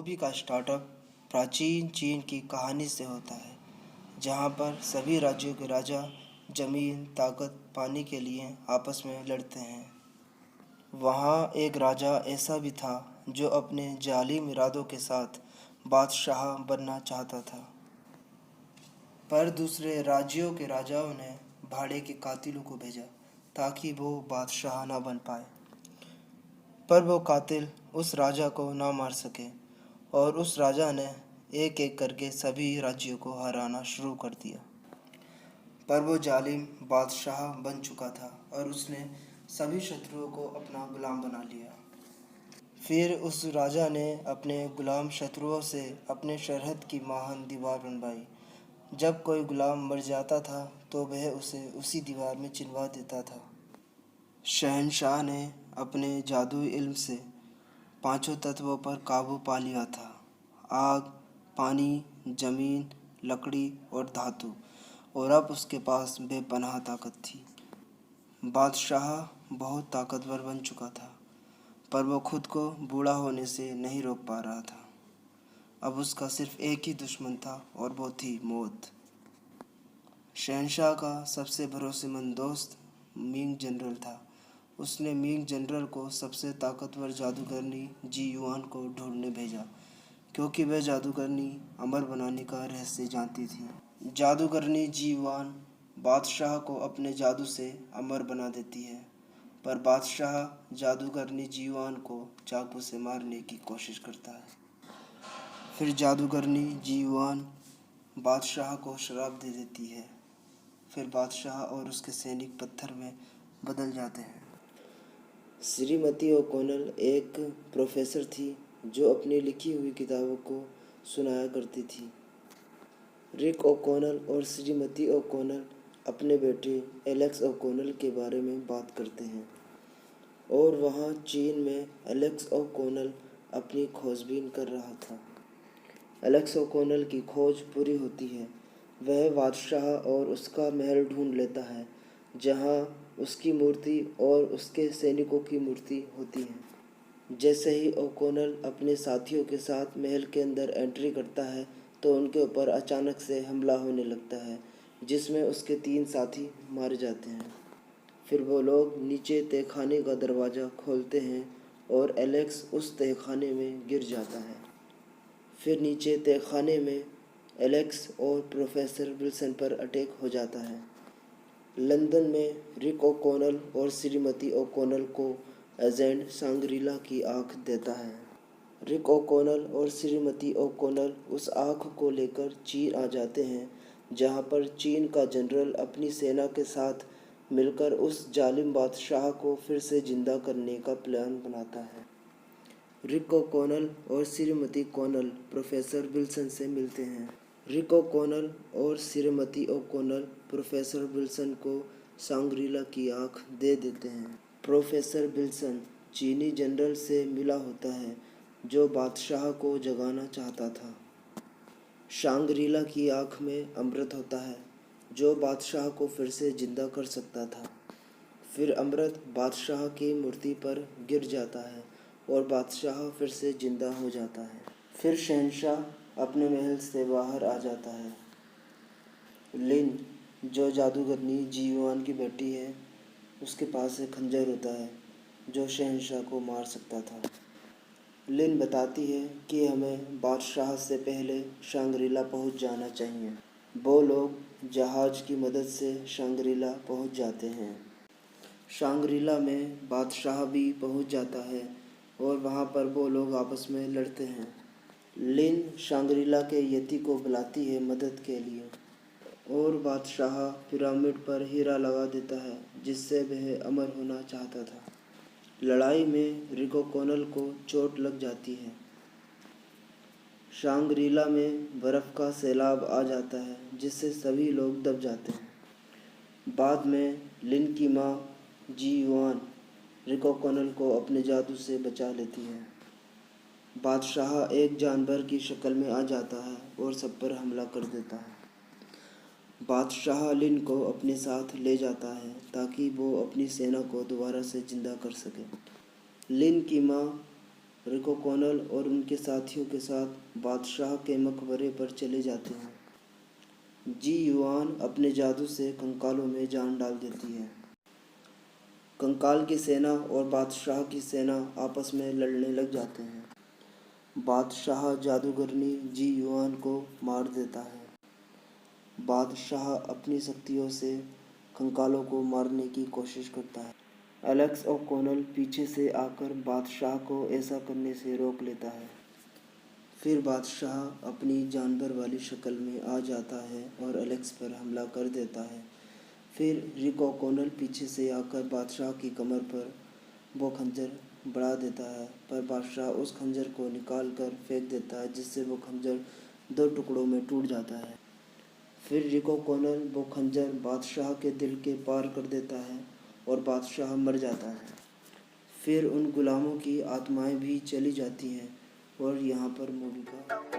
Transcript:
Movie का startup प्राचीन चीन की कहानी से होता है, जहाँ पर सभी राज्यों के राजा जमीन, ताकत पाने के लिए आपस में लड़ते हैं। वहाँ एक राजा ऐसा भी था जो अपने जालिम इरादों के साथ बादशाह बनना चाहता था, पर दूसरे राज्यों के राजाओं ने भाड़े के कातिलों को भेजा ताकि वो बादशाह ना बन पाए। पर वो कातिल उस राजा को ना मार सके और उस राजा ने एक एक करके सभी राज्यों को हराना शुरू कर दिया। पर वो जालिम बादशाह बन चुका था और उसने सभी शत्रुओं को अपना गुलाम बना लिया। फिर उस राजा ने अपने गुलाम शत्रुओं से अपने सरहद की महान दीवार बनवाई। जब कोई गुलाम मर जाता था तो वह उसे उसी दीवार में चिनवा देता था। शहंशाह ने अपने जादुई इल्म से पांचों तत्वों पर काबू पा लिया था: आग, पानी, जमीन, लकड़ी और धातु। और अब उसके पास बेपनाह ताकत थी। बादशाह बहुत ताकतवर बन चुका था, पर वो खुद को बूढ़ा होने से नहीं रोक पा रहा था। अब उसका सिर्फ एक ही दुश्मन था और वो थी मौत। शहंशाह का सबसे भरोसेमंद दोस्त मिंग जनरल था। उसने मिंग जनरल को सबसे ताकतवर जादूगरनी जी युआन को ढूंढने भेजा, क्योंकि वह जादूगरनी अमर बनाने का रहस्य जानती थी। जादूगरनी जी युआन बादशाह को अपने जादू से अमर बना देती है, पर बादशाह जादूगरनी जी युआन को चाकू से मारने की कोशिश करता है। फिर जादूगरनी जी युआन बादशाह को श्राप दे देती है। फिर बादशाह और उसके सैनिक पत्थर में बदल जाते हैं। श्रीमती ओ'कॉनल एक प्रोफेसर थी जो अपनी लिखी हुई किताबों को सुनाया करती थी। रिक ओ'कॉनल और श्रीमती ओ'कॉनल अपने बेटे एलेक्स ओ'कॉनल के बारे में बात करते हैं, और वहाँ चीन में एलेक्स ओ'कॉनल अपनी खोजबीन कर रहा था। एलेक्स ओ'कॉनल की खोज पूरी होती है। वह बादशाह और उसका महल ढूंढ लेता है, जहाँ उसकी मूर्ति और उसके सैनिकों की मूर्ति होती है। जैसे ही ओ'कॉनल अपने साथियों के साथ महल के अंदर एंट्री करता है तो उनके ऊपर अचानक से हमला होने लगता है, जिसमें उसके 3 साथी मारे जाते हैं। फिर वो लोग नीचे तहखाने का दरवाज़ा खोलते हैं और एलेक्स उस तहखाने में गिर जाता है। फिर नीचे तहखाने में एलेक्स और प्रोफेसर विल्सन पर अटैक हो जाता है। लंदन में रिक ओ'कॉनल और श्रीमती ओ'कॉनल को एजेंट सांग्रीला की आँख देता है। रिक ओ'कॉनल और श्रीमती ओ'कॉनल उस आँख को लेकर चीन आ जाते हैं, जहाँ पर चीन का जनरल अपनी सेना के साथ मिलकर उस जालिम बादशाह को फिर से जिंदा करने का प्लान बनाता है। रिक ओ'कॉनल और श्रीमती कॉनल प्रोफेसर विल्सन से मिलते हैं। रिक ओ'कॉनल और श्रीमती ओ'कॉनल प्रोफेसर विल्सन को सांग्रीला की आँख दे देते हैं। प्रोफेसर विल्सन चीनी जनरल से मिला होता है जो बादशाह को जगाना चाहता था। सांग्रीला की आँख में अमृत होता है जो बादशाह को फिर से जिंदा कर सकता था। फिर अमृत बादशाह की मूर्ति पर गिर जाता है और बादशाह फिर से जिंदा हो जाता है। फिर शहंशाह अपने महल से बाहर आ जाता है। लिन, जो जादूगरनी जी युआन की बेटी है, उसके पास एक खंजर होता है जो शहंशाह को मार सकता था। लिन बताती है कि हमें बादशाह से पहले सांग्रीला पहुंच जाना चाहिए। वो लोग जहाज की मदद से सांग्रीला पहुंच जाते हैं। सांग्रीला में बादशाह भी पहुंच जाता है और वहाँ पर वो लोग आपस में लड़ते हैं। लिन सांग्रीला के यति को बुलाती है मदद के लिए, और बादशाह पिरामिड पर हीरा लगा देता है जिससे वह अमर होना चाहता था। लड़ाई में रिक ओ'कॉनल को चोट लग जाती है। सांग्रीला में बर्फ़ का सैलाब आ जाता है जिससे सभी लोग दब जाते हैं। बाद में लिन की माँ जी युआन रिक ओ'कॉनल को अपने जादू से बचा लेती है। बादशाह एक जानवर की शक्ल में आ जाता है और सब पर हमला कर देता है। बादशाह लिन को अपने साथ ले जाता है ताकि वो अपनी सेना को दोबारा से जिंदा कर सके। लिन की माँ रिक ओ'कॉनल और उनके साथियों के साथ बादशाह के मकबरे पर चले जाते हैं। जी युआन अपने जादू से कंकालों में जान डाल देती है। कंकाल की सेना और बादशाह की सेना आपस में लड़ने लग जाते हैं। बादशाह जादूगरनी जी युआन को मार देता है। बादशाह अपनी शक्तियों से कंकालों को मारने की कोशिश करता है। एलेक्स ओ'कॉनल पीछे से आकर बादशाह को ऐसा करने से रोक लेता है। फिर बादशाह अपनी जानवर वाली शक्ल में आ जाता है और एलेक्स पर हमला कर देता है। फिर रिक ओ'कॉनल पीछे से आकर बादशाह की कमर पर वो खंजर बढ़ा देता है, पर बादशाह उस खंजर को निकाल कर फेंक देता है, जिससे वो खंजर 2 टुकड़ों में टूट जाता है। फिर रिक ओ'कॉनल वो खंजर बादशाह के दिल के पार कर देता है और बादशाह मर जाता है। फिर उन गुलामों की आत्माएं भी चली जाती हैं और यहाँ पर मूवी का